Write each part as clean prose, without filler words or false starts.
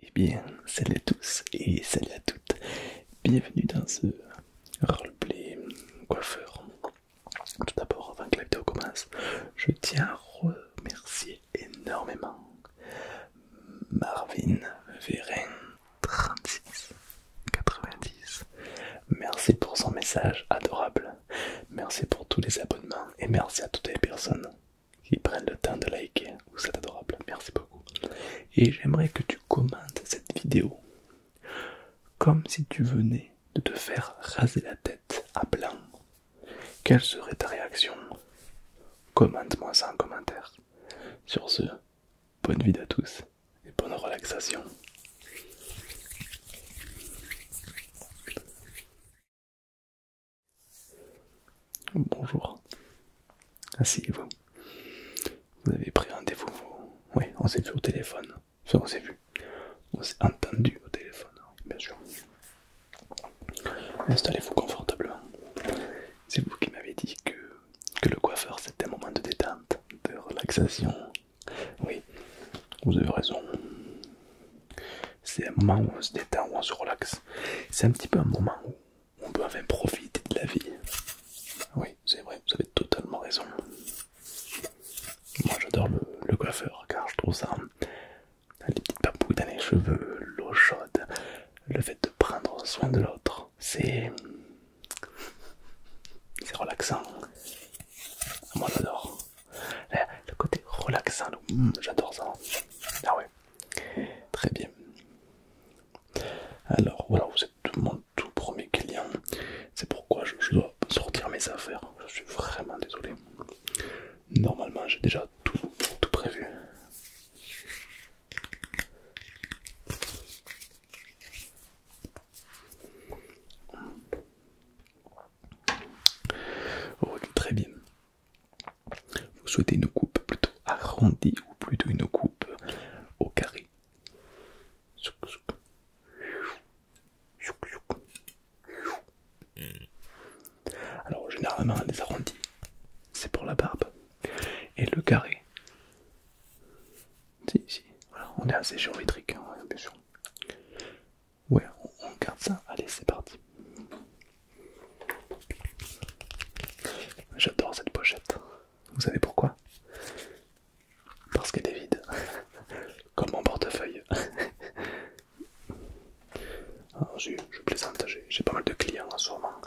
Eh bien, salut à tous et salut à toutes. Bienvenue dans ce roleplay coiffeur. Tout d'abord, avant que la vidéo commence, je tiens à remercier énormément Marvin Vérin 36 90. Merci pour son message adorable. Merci pour tous les abonnements et merci à toutes les personnes qui prennent le temps de liker. Vous êtes adorable. Merci beaucoup. Et j'aimerais que tu commentes cette vidéo comme si tu venais de te faire raser la tête à blanc. Quelle serait ta réaction? Commente-moi ça en commentaire. Sur ce, bonne vidéo à tous et bonne relaxation. Bonjour, asseyez-vous. Vous avez pris rendez-vous? Oui, on s'est vu au téléphone. Enfin, on s'est vu. On s'est entendu au téléphone, bien sûr. Installez-vous confortablement. C'est vous qui m'avez dit que le coiffeur c'était un moment de détente, de relaxation. Oui, vous avez raison. C'est un moment où on se détend, où on se relaxe. C'est un petit peu un moment où on peut enfin profiter de la vie. Oui, c'est vrai, vous avez totalement raison. Moi j'adore le coiffeur car je trouve ça, les petites papouilles dans les cheveux, l'eau chaude, le fait de prendre soin de l'autre, c'est relaxant. Moi j'adore. Le côté relaxant, j'adore ça. Ah ouais, très bien. Alors voilà, vous êtes mon tout premier client. C'est pourquoi je dois sortir mes affaires. Je suis vraiment désolé. Normalement j'ai déjà tout prévu. Ok, très bien. Vous souhaitez une coupe plutôt arrondie ou plutôt une coupe au carré? Alors généralement les arrondis, c'est pour la barbe. Et le carré, si, si, voilà, on est assez géométrique, hein, bien sûr. Ouais, on garde ça. Allez, c'est parti. J'adore cette pochette. Vous savez pourquoi? Parce qu'elle est vide. Comme mon portefeuille. Alors, je plaisante, j'ai pas mal de clients en ce moment.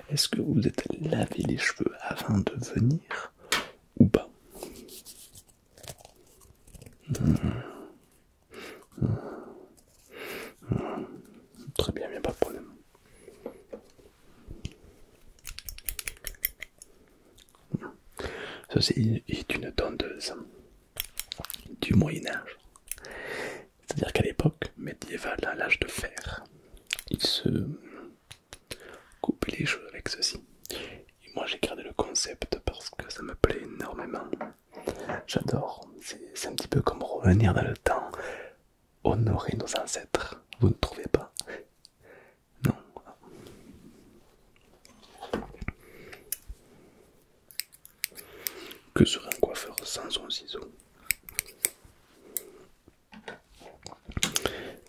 Est-ce que vous êtes lavé les cheveux avant de venir ou pas? Très bien, il n'y a pas de problème. Ceci est une tondeuse du Moyen-Âge. C'est-à-dire qu'à l'époque médiévale, à l'âge de fer, il se coupait les cheveux avec ceci. Et moi j'ai gardé le concept parce que ça me plaît énormément. J'adore. C'est un petit peu comme revenir dans le temps, honorer nos ancêtres. Vous ne trouvez pas? Non. Que serait un coiffeur sans son ciseau?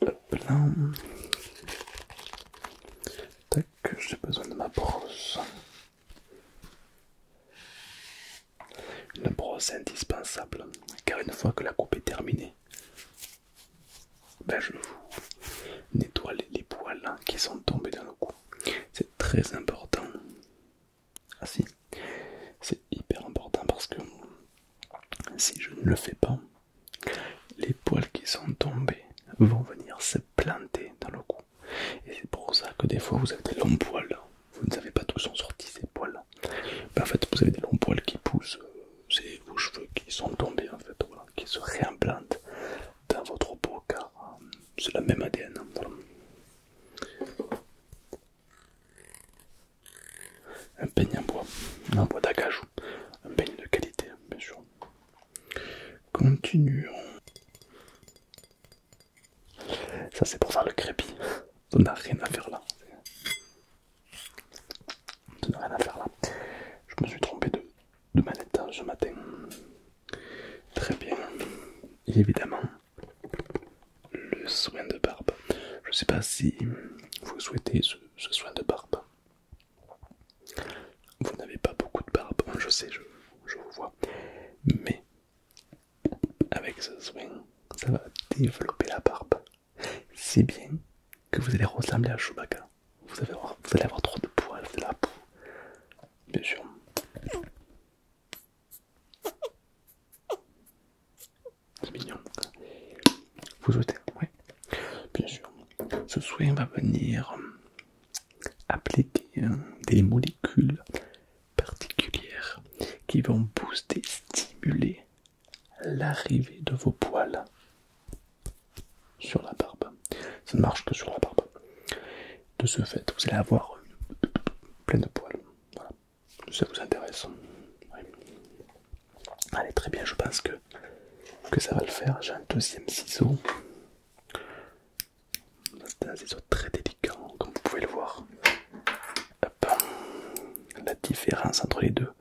Hop là. Tac, j'ai besoin de ma brosse. Une brosse indispensable, car une fois que la coupe est terminée, ben je vous nettoie les poils qui sont tombés dans le cou. C'est très important. Ah si, c'est hyper important parce que si je ne le fais pas, les poils qui sont tombés vont venir se planter dans le cou. Et c'est pour ça que des fois vous avez des longs poils. Vous ne savez pas d'où sont sortis ces poils. Ben, en fait, vous avez des longs poils qui poussent. C'est vos cheveux qui sont tombés en fait, voilà, qui se réimplantent dans votre peau car c'est la même ADN. Voilà. Un peigne en bois d'acajou, un peigne de qualité, bien sûr. Continuons. Ça c'est pour faire le crépi. Ça n'a rien à faire là. Ça n'a rien à faire là. Je me suis trompé de manette ce matin. Très bien. Et évidemment le soin de barbe. Je ne sais pas si vous souhaitez ce soin de barbe. Vous n'avez pas beaucoup de barbe, hein, je sais, je vous vois. Mais avec ce soin, ça va développer la barbe. C'est bien que vous allez ressembler à Chewbacca. Vous allez avoir trop de poils de la peau. Bien sûr. C'est mignon. Vous souhaitez? Oui. Bien sûr. Ce soin va venir appliquer des molécules particulières qui vont booster, stimuler l'arrivée de vos poils sur la barbe. Ça ne marche que sur la barbe. De ce fait, vous allez avoir plein de poils. Voilà. Ça vous intéresse? Oui. Allez, très bien, je pense que ça va le faire. J'ai un deuxième ciseau. C'est un ciseau très délicat, comme vous pouvez le voir. Hop. La différence entre les deux,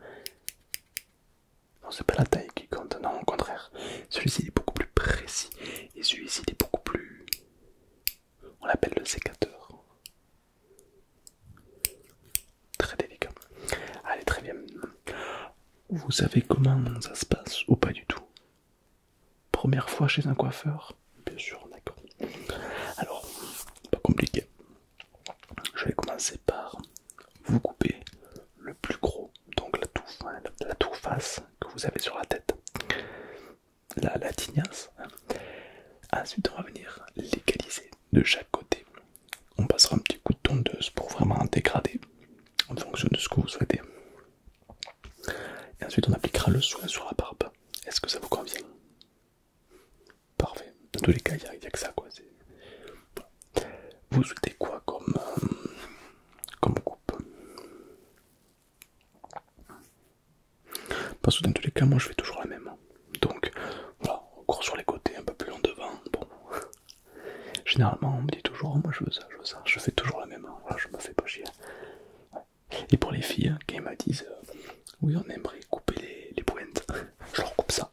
non, c'est pas la taille qui compte, non, au contraire. Celui-ci est beaucoup plus précis et celui-ci est beaucoup plus, on l'appelle le sécateur. Très délicat. Allez, très bien. Vous savez comment ça se passe ou pas du tout? Première fois chez un coiffeur? Bien sûr, d'accord. Alors, pas compliqué. Je vais commencer par vous couper le plus gros, donc la touffe face que vous avez sur la tête, la tignasse. Ensuite, on va venir légaliser de chaque côté. On passera un petit coup de tondeuse pour vraiment dégrader en fonction de ce que vous souhaitez. Et ensuite, on appliquera le soin sur la barbe. Est-ce que ça vous convient? Parfait. Dans tous les cas, il n'y a que ça, quoi. Vous souhaitez quoi comme coupe? Parce que dans tous les cas, moi je fais toujours la même. Donc voilà, on court sur les côtés, un peu plus long devant. Bon, généralement on me dit toujours, moi je veux ça, je veux ça. Je fais toujours la même. Voilà, je me fais pas chier. Ouais. Et pour les filles qui me disent, oui, on aimerait couper les pointes, je leur coupe ça.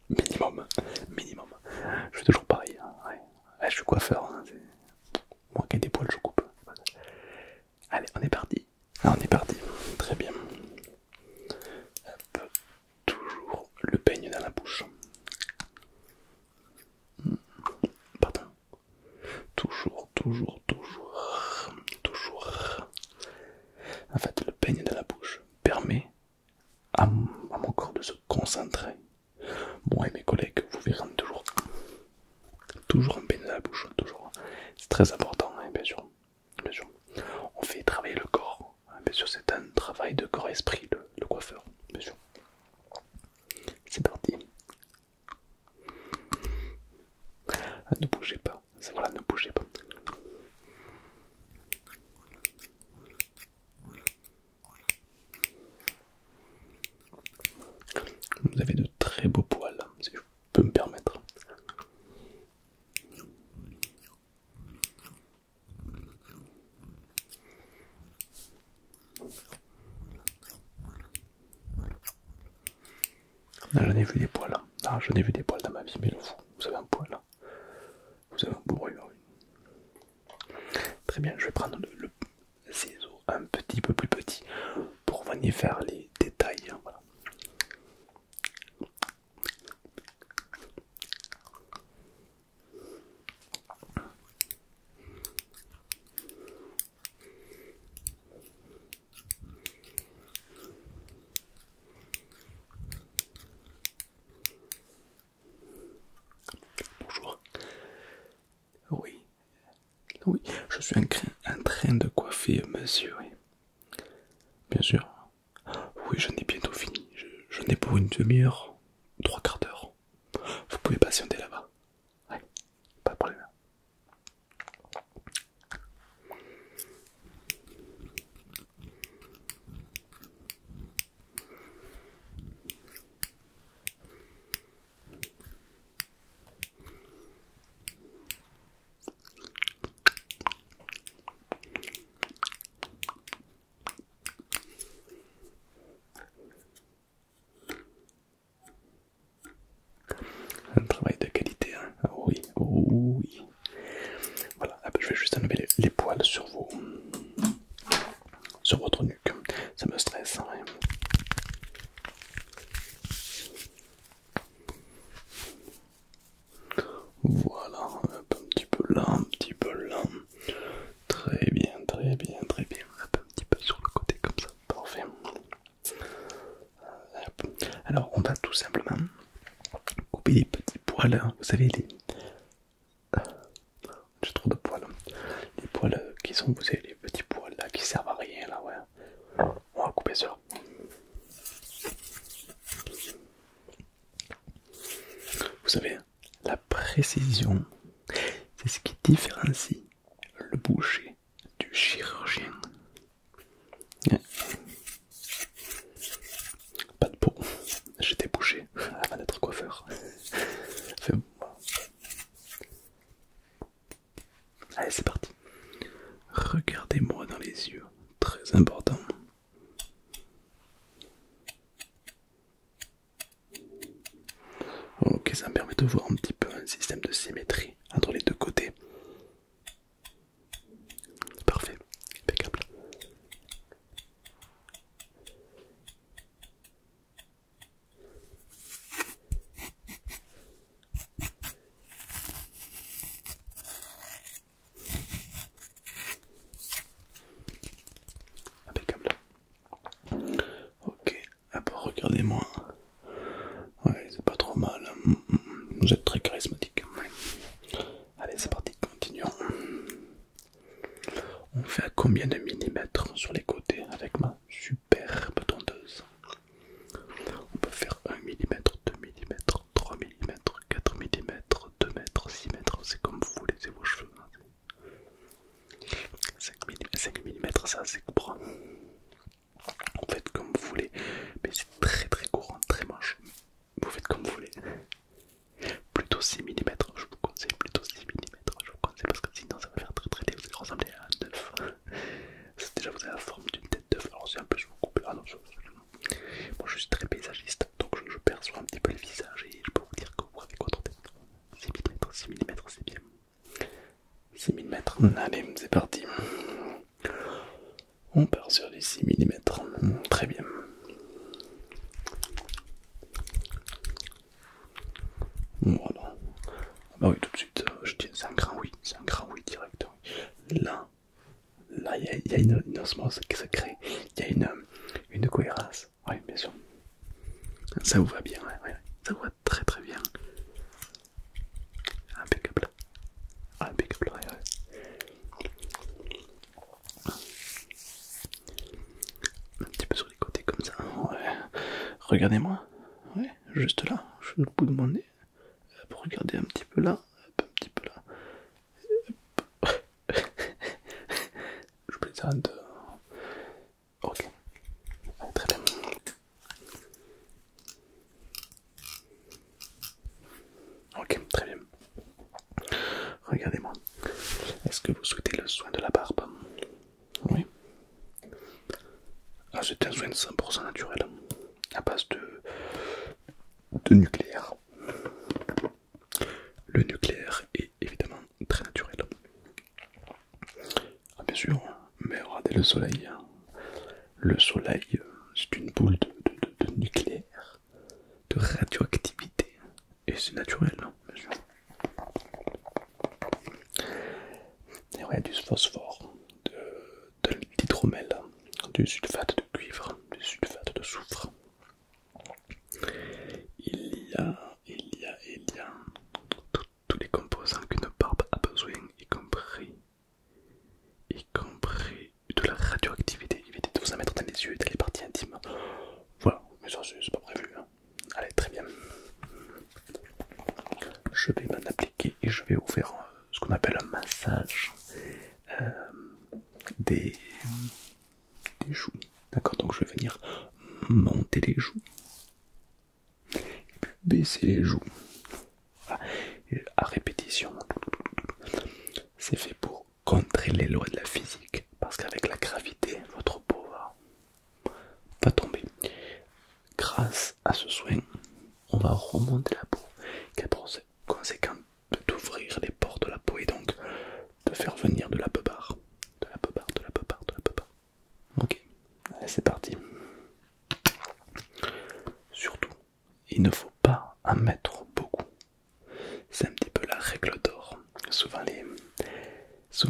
Minimum, minimum. Je fais toujours pareil. Hein. Ouais. Ouais, je suis coiffeur. Hein. Moi qui ai des poils, je coupe. Allez, on est parti. Ah, on est parti. Très bien. Hop. Toujours le peigne dans la bouche. Pardon. Toujours. En fait, le peigne dans la bouche permet à mon corps de se concentrer. Moi et mes collègues, vous verrez toujours un peigne dans la bouche. Toujours. C'est très important, hein, bien sûr. Bien sûr. On fait travailler le corps. Bien sûr, c'est un travail de corps-esprit, le coiffeur. Bien sûr. C'est parti. Ne bougez pas. Voilà, ne bougez pas. Vous avez de très beaux poils, si je peux me permettre. Ah, j'en ai vu des poils. Ah, j'en ai vu des poils dans ma vie, mais vous avez un poil. Vous avez un beau bruit. Très bien, je vais prendre le ciseau un petit peu plus petit pour venir faire les détails. Voilà. Bonjour. Oui, oui, je suis en train de coiffer monsieur, oui. Bien sûr. Oui, je n'ai bientôt fini. Je n'ai pour une demi-heure, 3/4 d'heure. Vous pouvez patienter là-bas. Ouais, pas de problème. poils, hein, vous savez, les... J'ai trop de poils. Les poils qui sont, vous savez, les petits poils là qui servent à rien là, ouais. On va couper ça. Vous savez, la précision, c'est ce qui différencie le boucher du chirurgien. Pas de peau, j'étais boucher avant d'être coiffeur. Enfin, allez, c'est parti. Regardez-moi dans les yeux, très important. Ok, ça me permet de voir un petit peu un système de symétrie entre les deux côtés. Parfait, impeccable. Impeccable. Ok, alors regardez-moi. Ouais, c'est pas trop mal. Vous êtes très charismatique. Allez, c'est parti, continuons. On fait à combien de millimètres sur les côtés avec ma superbe tondeuse? On peut faire 1 mm, 2 mm, 3 mm, 4 mm, 2 mètres, 6 mètres, c'est comme vous voulez, c'est vos cheveux. 5 mm, ça c'est court. Vous faites comme vous voulez, mais c'est très très court, très moche. Vous faites comme vous voulez. Plutôt 6 mm, je vous conseille plutôt 6 mm, je vous conseille parce que sinon ça va faire très très laid, vous allez ressembler à un œuf. Déjà vous avez la forme d'une tête d'œuf, alors c'est un peu je vous coupe. Ah non, moi je suis très paysagiste, donc je perçois un petit peu le visage et je peux vous dire que vous avez quoi dans tête. 6 mm, c'est bien. 6 mm, allez, c'est parti. On part sur les 6 mm, très bien. Voilà. Ah bah oui, tout de suite, je dis c'est un grand oui direct. Oui. Là, il y a une osmose qui se crée, il y a une cohérence. Oui, bien sûr. Ça vous va bien, ouais. Ça vous va très très bien. Impeccable. Impeccable, ouais. Un petit peu sur les côtés comme ça, ouais. Regardez-moi, ouais, juste là, je suis au bout de mon nez. Regardez un petit peu là, un petit peu là. Je plaisante. Ok, très bien. Ok, très bien. Regardez-moi. Est-ce que vous souhaitez le soin de la barbe? Oui. Ah, c'est un soin de 100% naturel, à base de nucléaire. Le nucléaire est évidemment très naturel. Ah, bien sûr, mais regardez le soleil. Le soleil, c'est une boule de nucléaire, de radioactivité. Et c'est naturel, bien sûr. Et ouais, du phosphore, de l'hydromel, du sulfate de cuivre, du sulfate de soufre. Il y a tous les composants qu'une barbe a besoin, y compris de la radioactivité. Évitez de vous en mettre dans les yeux et dans les parties intimes. Voilà, mais ça c'est pas prévu. Hein. Allez, très bien. Je vais m'en appliquer et je vais vous faire ce qu'on appelle un massage euh, des joues. D'accord, donc je vais venir monter les joues et puis baisser les joues. Voilà. Et à répétition. C'est fait pour contrer les lois de la physique parce qu'avec la gravité, votre peau va tomber. Grâce à ce soin, on va remonter la peau qui a pour conséquent d'ouvrir les pores de la peau et donc de faire venir de la peubare. De la peubare, de la peubare, de la peubare. Ok, allez, c'est parti. Surtout, il ne faut pas en mettre beaucoup. C'est un petit peu la règle d'or. Souvent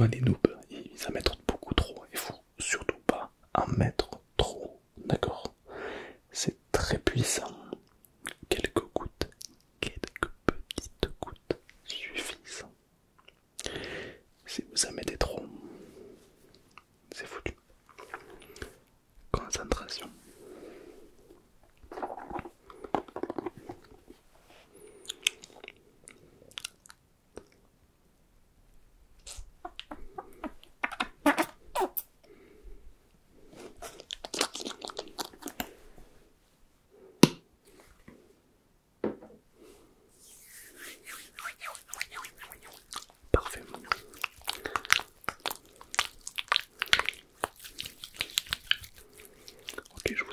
les noobs, ils en mettent beaucoup trop. Il faut surtout pas en mettre trop. D'accord? C'est très puissant. Quelques gouttes, quelques petites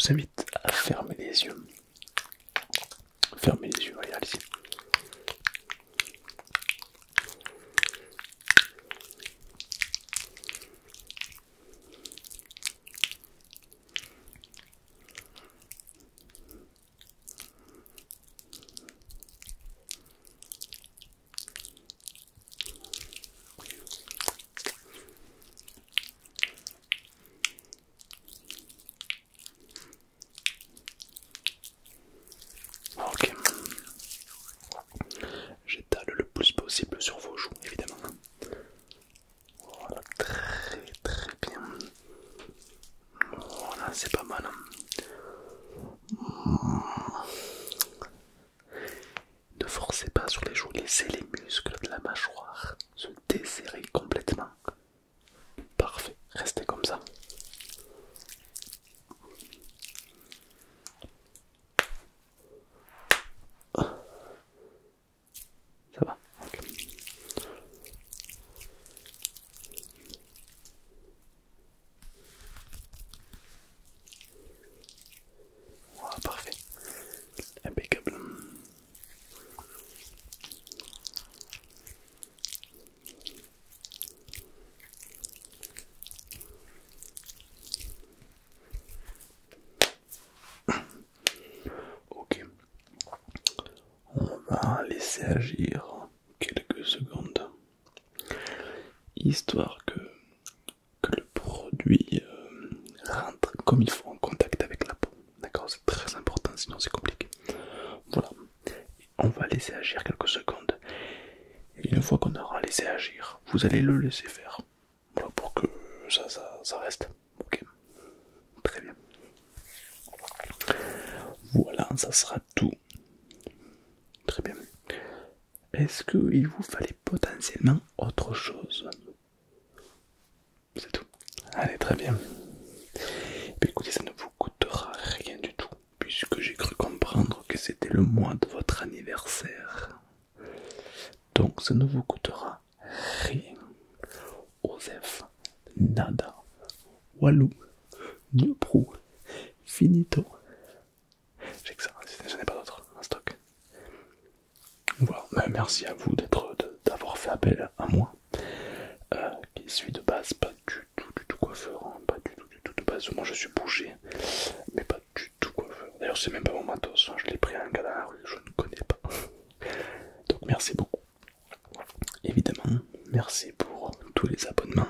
vous invite à fermer les yeux. Fermez les yeux, allez-y. Ok. J'étale le plus possible sur vos joues, évidemment. Voilà, très très bien. Voilà, c'est pas mal. Ne forcez pas sur les joues, laissez les muscles de la mâchoire se desserrer complètement. Parfait, restez comme ça. Ça va? Ok. Voilà, parfait. Impeccable. Ok. On va laisser agir quelques secondes, histoire que le produit rentre comme il faut en contact avec la peau. D'accord, c'est très important, sinon c'est compliqué. Voilà, on va laisser agir quelques secondes. Et une fois qu'on aura laissé agir, vous allez le laisser faire. Voilà, pour que ça reste. Ok, très bien. Voilà, ça sera tout. Très bien. Est-ce qu'il vous fallait potentiellement autre chose? C'est tout. Allez, très bien. Mais écoutez, ça ne vous coûtera rien du tout, puisque j'ai cru comprendre que c'était le mois de votre anniversaire. Donc ça ne vous coûtera rien. Osef, nada, walou, prou, finito. J'ai que ça, je n'ai pas d'autre en stock. Voilà, merci à vous d'avoir fait appel à moi, qui suis de base pas du tout coiffeur, hein, pas du tout de base. Moi je suis boucher, mais pas du tout coiffeur. D'ailleurs c'est même pas mon matos, hein, je l'ai pris à un gars dans la rue, je ne connais pas. Donc merci beaucoup. Évidemment, merci pour tous les abonnements